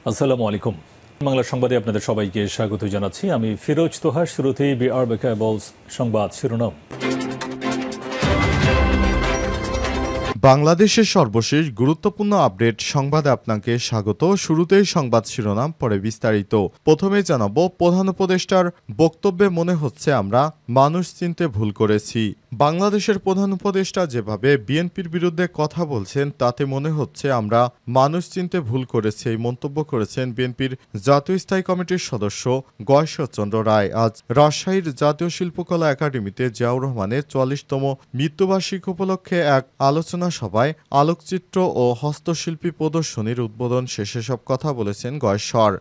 আসসালামু আলাইকুম। বাংলা সংবাদে আপনাদের সবাইকে স্বাগত জানাচ্ছি। আমি ফিরোজ তোহা। শুরুতেই বিআর বেকাবলস সংবাদ শিরোনাম। বাংলাদেশের সর্বশেষ গুরুত্বপূর্ণ আপডেট সংবাদে আপনাকে স্বাগত। শুরুতেই সংবাদ শিরোনাম, পরে বিস্তারিত। প্রথমে জানাবো, প্রধান উপদেষ্টার বক্তব্যে মনে হচ্ছে আমরা মানুষ চিনতে ভুল করেছি। বাংলাদেশের প্রধান উপদেষ্টা যেভাবে বিএনপির বিরুদ্ধে কথা বলছেন তাতে মনে হচ্ছে আমরা মানুষ চিনতে ভুল করেছি, এই মন্তব্য করেছেন বিএনপির জাতীয় স্থায়ী কমিটির সদস্য গয়েশ্বরচন্দ্র রায়। আজ রাজশাহীর জাতীয় শিল্পকলা একাডেমিতে জিয়াউর রহমানের ৪৪তম মৃত্যুবার্ষিকী উপলক্ষে এক আলোচনা সভায় আলোকচিত্র ও হস্তশিল্পী প্রদর্শনীর উদ্বোধন শেষে সব কথা বলেছেন গয়েশ্বর।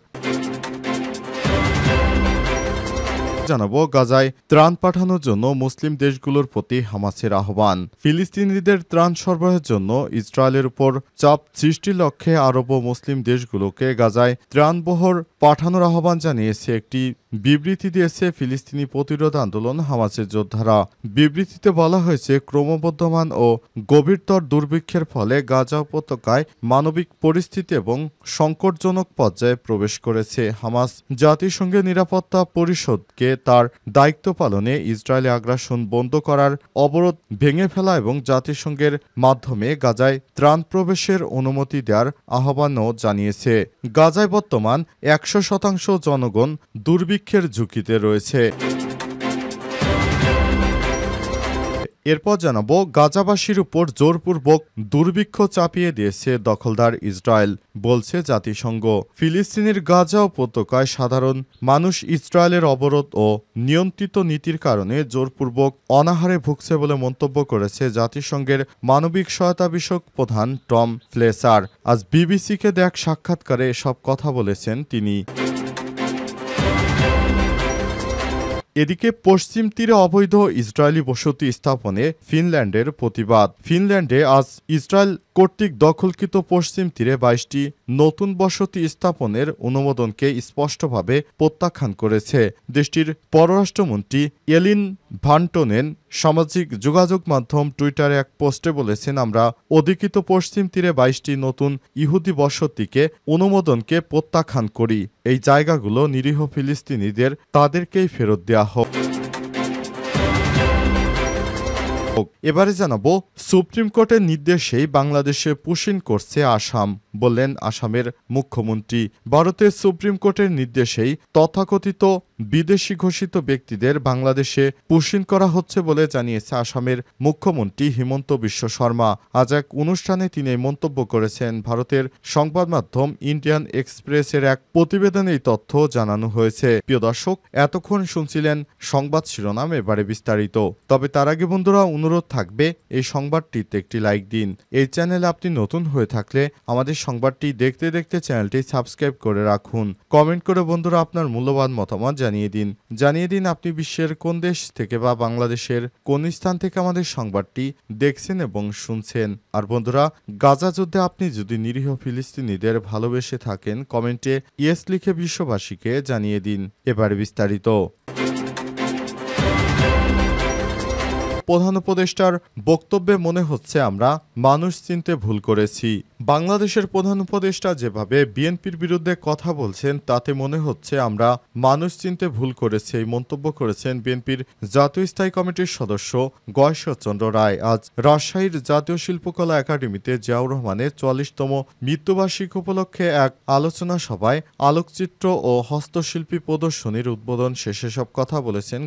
জানাবো, গাজায় ত্রাণ পাঠানোর জন্য মুসলিম দেশগুলোর প্রতি হামাসের আহ্বান। ফিলিস্তিনিদের ত্রাণ সরবরাহের জন্য ইসরায়েলের উপর চাপ সৃষ্টির লক্ষ্যে আরব ও মুসলিম দেশগুলোকে গাজায় ত্রাণবহর পাঠানোর আহ্বান জানিয়েছে একটি বিবৃতি দিয়েছে ফিলিস্তিনি প্রতিরোধ আন্দোলন হামাসের যোদ্ধারা। বিবৃতিতে বলা হয়েছে, ক্রমবর্ধমান ও গভীরতর দুর্ভিক্ষের ফলে গাজা উপত্যকায় মানবিক পরিস্থিতি এবং সংকটজনক পর্যায়ে প্রবেশ করেছে। হামাস জাতিসংঘের নিরাপত্তা পরিষদকে তার দায়িত্ব পালনে ইসরায়েলি আগ্রাসন বন্ধ করার অবরোধ ভেঙে ফেলা এবং জাতিসংঘের মাধ্যমে গাজায় ত্রাণ প্রবেশের অনুমতি দেওয়ার আহ্বানও জানিয়েছে। গাজায় বর্তমান ১০০% জনগণ দুর্ভিক্ষের ঝুঁকিতে রয়েছে। এরপর জানাবো, গাজাবাসীর উপর জোরপূর্বক দুর্ভিক্ষ চাপিয়ে দিয়েছে দখলদার ইসরায়েল, বলছে জাতিসংঘ। ফিলিস্তিনের গাজা উপত্যকায় সাধারণ মানুষ ইসরায়েলের অবরোধ ও নিয়ন্ত্রিত নীতির কারণে জোরপূর্বক অনাহারে ভুগছে বলে মন্তব্য করেছে জাতিসংঘের মানবিক সহায়তা বিষয়ক প্রধান টম ফ্লেসার। আজ বিবিসিকে দেয়া এক সাক্ষাৎকারে এসব কথা বলেছেন তিনি। এদিকে পশ্চিম তীরে অবৈধ ইসরায়েলি বসতি স্থাপনে ফিনল্যান্ডের প্রতিবাদ। ফিনল্যান্ডে আজ ইসরায়েল কর্তৃক দখলকৃত পশ্চিম তীরে ২২টি নতুন বসতি স্থাপনের অনুমোদনকে স্পষ্টভাবে প্রত্যাখ্যান করেছে। দেশটির পররাষ্ট্রমন্ত্রী এলিন ভান্টনেন সামাজিক যোগাযোগ মাধ্যম টুইটারে এক পোস্টে বলেছেন, আমরা অধিকৃত পশ্চিম তীরে ২২টি নতুন ইহুদি বসতিকে অনুমোদনকে প্রত্যাখ্যান করি। এই জায়গাগুলো নিরীহ ফিলিস্তিনিদের তাদেরকেই ফেরত দেওয়া হোক। এবারে জানাবো, সুপ্রিম কোর্টের নির্দেশেই বাংলাদেশে পুশিং করছে আসাম, বললেন আসামের মুখ্যমন্ত্রী। ভারতের সুপ্রিম কোর্টের নির্দেশেই তথাকথিত বিদেশি ঘোষিত ব্যক্তিদের বাংলাদেশে পুশিং করা হচ্ছে বলে জানিয়েছে আসামের মুখ্যমন্ত্রী হিমন্ত বিশ্ব শর্মা। আজ এক অনুষ্ঠানে তিনি এই মন্তব্য করেছেন। ভারতের সংবাদ মাধ্যম ইন্ডিয়ান এক্সপ্রেসের এক প্রতিবেদনে এই তথ্য জানানো হয়েছে। প্রিয় দর্শক, এতক্ষণ শুনছিলেন সংবাদ শিরোনাম, এবারে বিস্তারিত। তবে তার আগে বন্ধুরা, অনুরোধ থাকবে এই সংবাদটিতে একটি লাইক দিন। এই চ্যানেলে আপনি নতুন হয়ে থাকলে আমাদের সংবাদটি দেখতে দেখতে চ্যানেলটি সাবস্ক্রাইব করে রাখুন। কমেন্ট করে বন্ধুরা আপনার মূল্যবান মতামত জানিয়ে দিন আপনি বিশ্বের কোন দেশ থেকে বা বাংলাদেশের কোন স্থান থেকে আমাদের সংবাদটি দেখছেন এবং শুনছেন। আর বন্ধুরা, গাজা যুদ্ধে আপনি যদি নিরীহ ফিলিস্তিনিদের ভালোবেসে থাকেন, কমেন্টে ইয়েস লিখে বিশ্ববাসীকে জানিয়ে দিন। এবারে বিস্তারিত। প্রধান উপদেষ্টার বক্তব্যে মনে হচ্ছে আমরা মানুষ চিনতে ভুল করেছি। বাংলাদেশের প্রধান উপদেষ্টা যেভাবে বিএনপির বিরুদ্ধে কথা বলছেন তাতে মনে হচ্ছে আমরা মানুষ চিনতে ভুল করেছি, এই মন্তব্য করেছেন বিএনপির জাতীয় স্থায়ী কমিটির সদস্য গয়েশ্বরচন্দ্র রায়। আজ রাজশাহীর জাতীয় শিল্পকলা একাডেমিতে জিয়াউর রহমানের ৪৪তম মৃত্যুবার্ষিকী উপলক্ষে এক আলোচনা সভায় আলোকচিত্র ও হস্তশিল্পী প্রদর্শনীর উদ্বোধন শেষে সব কথা বলেছেন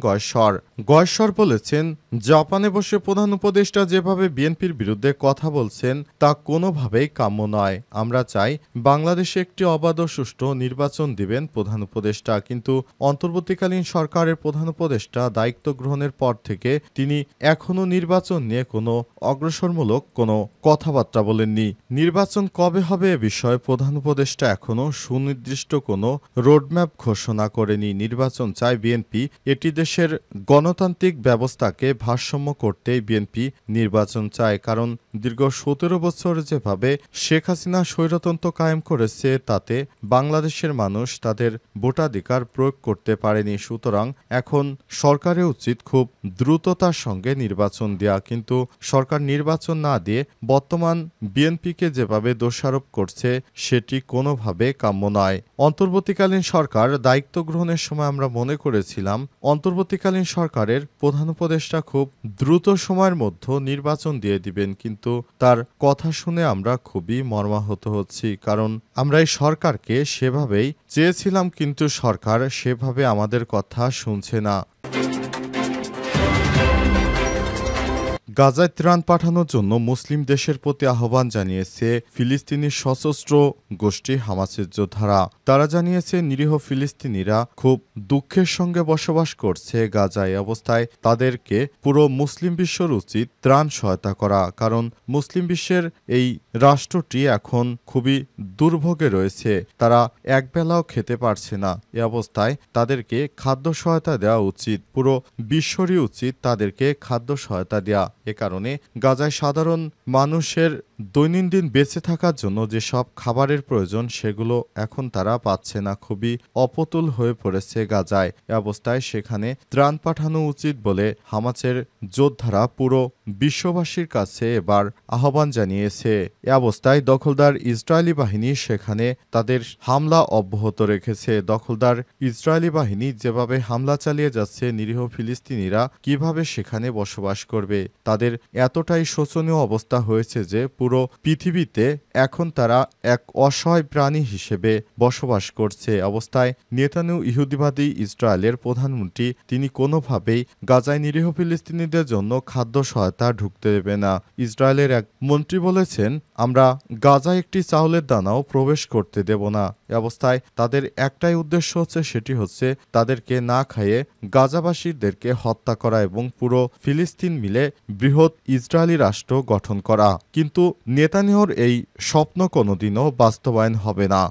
গয়েশ্বর বলেছেন, জাপানে বসে প্রধান উপদেষ্টা যেভাবে বিএনপির বিরুদ্ধে কথা বলছেন তা কোনোভাবেই কাম্য নয়। আমরা চাই বাংলাদেশে একটি অবাধ ও সুষ্ঠু নির্বাচন দিবেন প্রধান উপদেষ্টা, কিন্তু অন্তর্বর্তীকালীন সরকারের প্রধান উপদেষ্টা দায়িত্ব গ্রহণের পর থেকে তিনি এখনো নির্বাচন নিয়ে কোনো অগ্রসরমূলক কোনো কথাবার্তা বলেননি। নির্বাচন কবে হবে এ বিষয়ে প্রধান উপদেষ্টা এখনো সুনির্দিষ্ট কোনো রোডম্যাপ ঘোষণা করেনি। নির্বাচন চায় বিএনপি, এটি দেশের গণতান্ত্রিক ব্যবস্থাকে ভারসাম্য বৈষম্য করতেই বিএনপি নির্বাচন চায়, কারণ দীর্ঘ ১৭ বছর যেভাবে শেখ হাসিনা স্বৈরতন্ত্র কায়েম করেছে তাতে বাংলাদেশের মানুষ তাদের ভোটাধিকার প্রয়োগ করতে পারেনি। সুতরাং এখন সরকারের উচিত খুব দ্রুততার সঙ্গে নির্বাচন দেয়া, কিন্তু সরকার নির্বাচন না দিয়ে বর্তমান বিএনপিকে যেভাবে দোষারোপ করছে সেটি কোনোভাবে কাম্য নয়। অন্তর্বর্তীকালীন সরকার দায়িত্ব গ্রহণের সময় আমরা মনে করেছিলাম অন্তর্বর্তীকালীন সরকারের প্রধান উপদেষ্টা খুব দ্রুত সময়ের মধ্যে নির্বাচন দিয়ে দিবেন, কিন্তু তার কথা শুনে আমরা খুবই মর্মাহত হচ্ছি, কারণ আমরা এই সরকারকে সেভাবেই চেয়েছিলাম, কিন্তু সরকার সেভাবে আমাদের কথা শুনছে না। গাজায় ত্রাণ পাঠানোর জন্য মুসলিম দেশের প্রতি আহ্বান জানিয়েছে ফিলিস্তিনি সশস্ত্র গোষ্ঠী হামাসের যোদ্ধারা। তারা জানিয়েছে নিরীহ ফিলিস্তিনিরা খুব দুঃখের সঙ্গে বসবাস করছে গাজায়। অবস্থায় তাদেরকে পুরো মুসলিম বিশ্বর উচিত ত্রাণ সহায়তা করা, কারণ মুসলিম বিশ্বের এই রাষ্ট্রটি এখন খুবই দুর্ভোগে রয়েছে। তারা একবেলাও খেতে পারছে না। এ অবস্থায় তাদেরকে খাদ্য সহায়তা দেওয়া উচিত। পুরো বিশ্বরই উচিত তাদেরকে খাদ্য সহায়তা দেওয়া। এ কারণে গাজায় সাধারণ মানুষের দৈনন্দিন বেঁচে থাকার জন্য যেসব খাবারের প্রয়োজন সেগুলো এখন তারা পাচ্ছে না। খুবই অপতুল হয়ে পড়েছে গাজায়। এ অবস্থায় সেখানে ত্রাণ পাঠানো উচিত বলে হামাসের যোদ্ধারা পুরো বিশ্ববাসীর কাছে এবার আহ্বান জানিয়েছে। এ অবস্থায় দখলদার ইসরায়েলি বাহিনী সেখানে তাদের হামলা অব্যাহত রেখেছে। দখলদার ইসরায়েলি বাহিনী যেভাবে হামলা চালিয়ে যাচ্ছে, নিরীহ ফিলিস্তিনিরা কিভাবে সেখানে বসবাস করবে? তাদের এতটাই শোচনীয় অবস্থা হয়েছে যে পুরো পৃথিবীতে এখন তারা এক অসহায় প্রাণী হিসেবে বসবাস করছে। অবস্থায় নেতানিয়াহু ইহুদিবাদী ইসরায়েলের প্রধানমন্ত্রী তিনি কোনোভাবেই গাজায় নিরীহ ফিলিস্তিনিদের জন্য খাদ্য সহায়তা ঢুকতে দেবে না। ইসরায়েলের এক মন্ত্রী বলেছেন, আমরা গাজায় একটি চাউলের দানাও প্রবেশ করতে দেব না। এ অবস্থায় তাদের একটাই উদ্দেশ্য হচ্ছে, সেটি হচ্ছে তাদেরকে না খাইয়ে গাজাবাসীদেরকে হত্যা করা এবং পুরো ফিলিস্তিন মিলে বৃহৎ ইসরায়েলি রাষ্ট্র গঠন করা। কিন্তু নেতানিয়াহুর এই স্বপ্ন কোনোদিনও বাস্তবায়ন হবে না।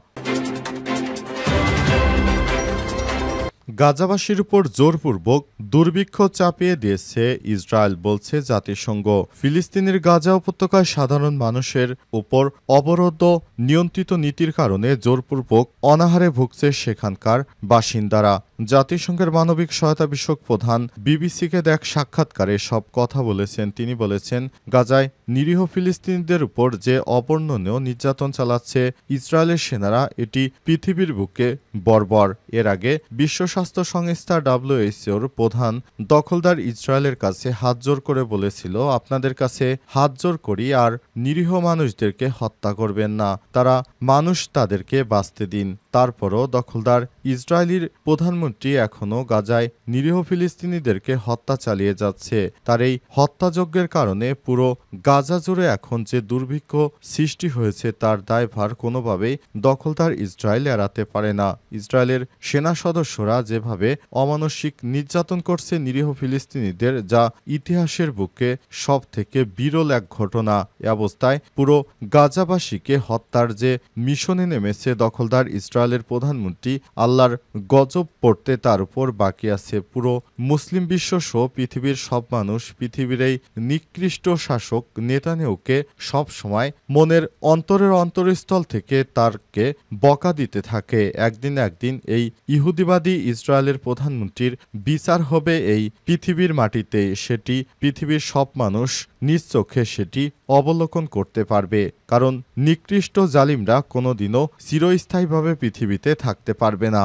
গাজাবাসীর উপর জোরপূর্বক দুর্ভিক্ষ চাপিয়ে দিয়েছে ইসরায়েল, বলছে জাতিসংঘ। ফিলিস্তিনের গাজা উপত্যকায় সাধারণ মানুষের উপর অবরোধ নিয়ন্ত্রিত নীতির কারণে জোরপূর্বক অনাহারে ভুগছে সেখানকার বাসিন্দারা। জাতিসংঘের মানবিক সহায়তা বিষয়ক প্রধান বিবিসিকে এক সাক্ষাৎকারে সব কথা বলেছেন। তিনি বলেছেন, গাজায় নিরীহ ফিলিস্তিনিদের উপর যে অবর্ণনীয় নির্যাতন চালাচ্ছে ইসরায়েলের সেনারা, এটি পৃথিবীর বুকে বর্বর। এর আগে বিশ্ব স্বাস্থ্য সংস্থা WHO প্রধান দখলদার ইসরায়েলের কাছে হাত জোর করে বলেছিল, আপনাদের কাছে হাত জোর করি আর নিরীহ মানুষদেরকে হত্যা করবেন না, তারা মানুষ, তাদেরকে বাঁচতে দিন। তারপরও দখলদার ইসরায়েলির প্রধানমন্ত্রী এখনও গাজায় নিরীহ ফিলিস্তিনিদেরকে হত্যা চালিয়ে যাচ্ছে। তার এই হত্যাযজ্ঞের কারণে পুরো গাজা জুড়ে এখন যে দুর্ভিক্ষ সৃষ্টি হয়েছে তার দায়ভার কোনোভাবেই দখলদার ইসরায়েল এড়াতে পারে না। ইসরায়েলের সেনা সদস্যরা যেভাবে অমানসিক নির্যাতন করছে নিরীহ ফিলিস্তিনিদের, যা ইতিহাসের বুকে সব থেকে বিরল এক ঘটনা। এ অবস্থায় পুরো গাজাবাসীকে হত্যার যে মিশনে নেমেছে দখলদার ইসরায়েলের প্রধানমন্ত্রী, আল্লাহর গজব পড়তে তার উপর বাকি আছে পুরো মুসলিম বিশ্ব সহ পৃথিবীর সব মানুষ। পৃথিবীর এই নিকৃষ্ট শাসক নেতানিয়াহুকে সব সময় মনের অন্তরের অন্তরস্থল থেকে তারকে বকা দিতে থাকে। একদিন এই ইহুদিবাদী ইসরায়েলের প্রধানমন্ত্রীর বিচার হবে এই পৃথিবীর মাটিতে। সেটি পৃথিবীর সব মানুষ নিজ চোখে সেটি অবলোকন করতে পারবে, কারণ নিকৃষ্ট জালিমরা কোনোদিনও চিরস্থায়ীভাবে পৃথিবীতে থাকতে পারবে না।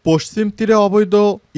পশ্চিম তীরে অবৈধ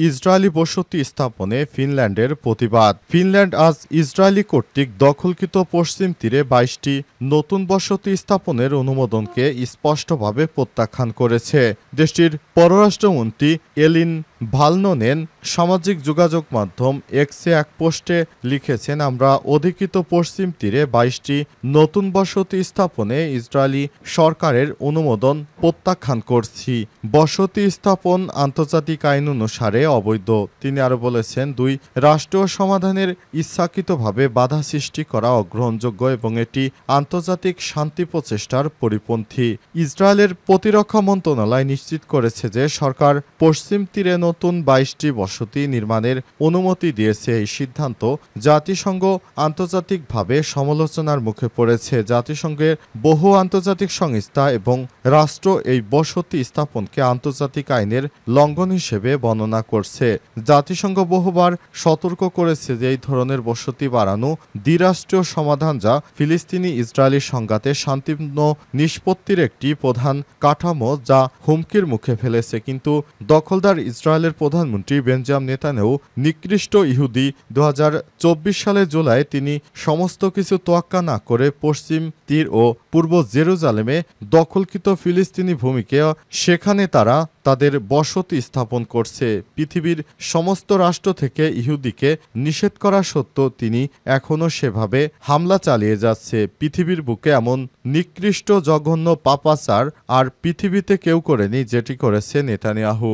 ইসরায়েলি বসতি স্থাপনে ফিনল্যান্ডের প্রতিবাদ। ফিনল্যান্ড আজ ইসরায়েলি কর্তৃক দখলকৃত পশ্চিম তীরে 22টি নতুন বসতি স্থাপনের অনুমোদনকে স্পষ্টভাবে প্রত্যাখ্যান করেছে। দেশটির পররাষ্ট্রমন্ত্রী এলিন ভালনোনেন সামাজিক যোগাযোগ মাধ্যম এক্সে এক পোস্টে লিখেছেন, আমরা অধিকৃত পশ্চিম তীরে 22টি নতুন বসতি স্থাপনে ইসরায়েলি সরকারের অনুমোদন প্রত্যাখ্যান করছি। বসতি স্থাপন আন্তর্জাতিক আইন অনুসারে অবৈধ। তিনি আরও বলেছেন, 2 রাষ্ট্র সমাধানের ইচ্ছাকৃতভাবে বাধা সৃষ্টি করা অগ্রহণযোগ্য এবং এটি আন্তর্জাতিক শান্তি প্রচেষ্টার পরিপন্থী। ইসরায়েলের প্রতিরক্ষা মন্ত্রণালয় নিশ্চিত করেছে যে সরকার পশ্চিম তীরে নতুন 22টি বসতি নির্মাণের অনুমতি দিয়েছে। এই সিদ্ধান্ত জাতিসংঘ আন্তর্জাতিকভাবে সমালোচনার মুখে পড়েছে। জাতিসংঘের বহু আন্তর্জাতিক সংস্থা এবং রাষ্ট্র এই বসতি স্থাপনকে আন্তর্জাতিক আইনের লঙ্ঘন হিসেবে বর্ণনা করছে। জাতিসংঘ বহুবার সতর্ক করেছে যে এই ধরনের বসতি বাড়ানো দ্বিরাষ্ট্রীয় সমাধান যা ফিলিস্তিনি ইসরায়েলি সংঘাতে শান্তিপূর্ণ নিষ্পত্তির একটি প্রধান কাঠামো যা হুমকির মুখে ফেলেছে। কিন্তু দখলদার ইসরায়েলের প্রধানমন্ত্রী বেঞ্জামিন নেতানিয়াহু নিকৃষ্ট ইহুদি 2024 সালের জুলাই তিনি সমস্ত কিছু তোয়াক্কা না করে পশ্চিম তীর ও পূর্ব জেরুজালেমে দখলকৃত ফিলিস্তিনি ভূমিকে সেখানে তারা তাদের বসতি স্থাপন করছে। পৃথিবীর সমস্ত রাষ্ট্র থেকে ইহুদিকে নিষেধ করা সত্ত্বেও তিনি এখনও সেভাবে হামলা চালিয়ে যাচ্ছে। পৃথিবীর বুকে এমন নিকৃষ্ট জঘন্য পাপাচার আর পৃথিবীতে কেউ করেনি যেটি করেছে নেতানিয়াহু।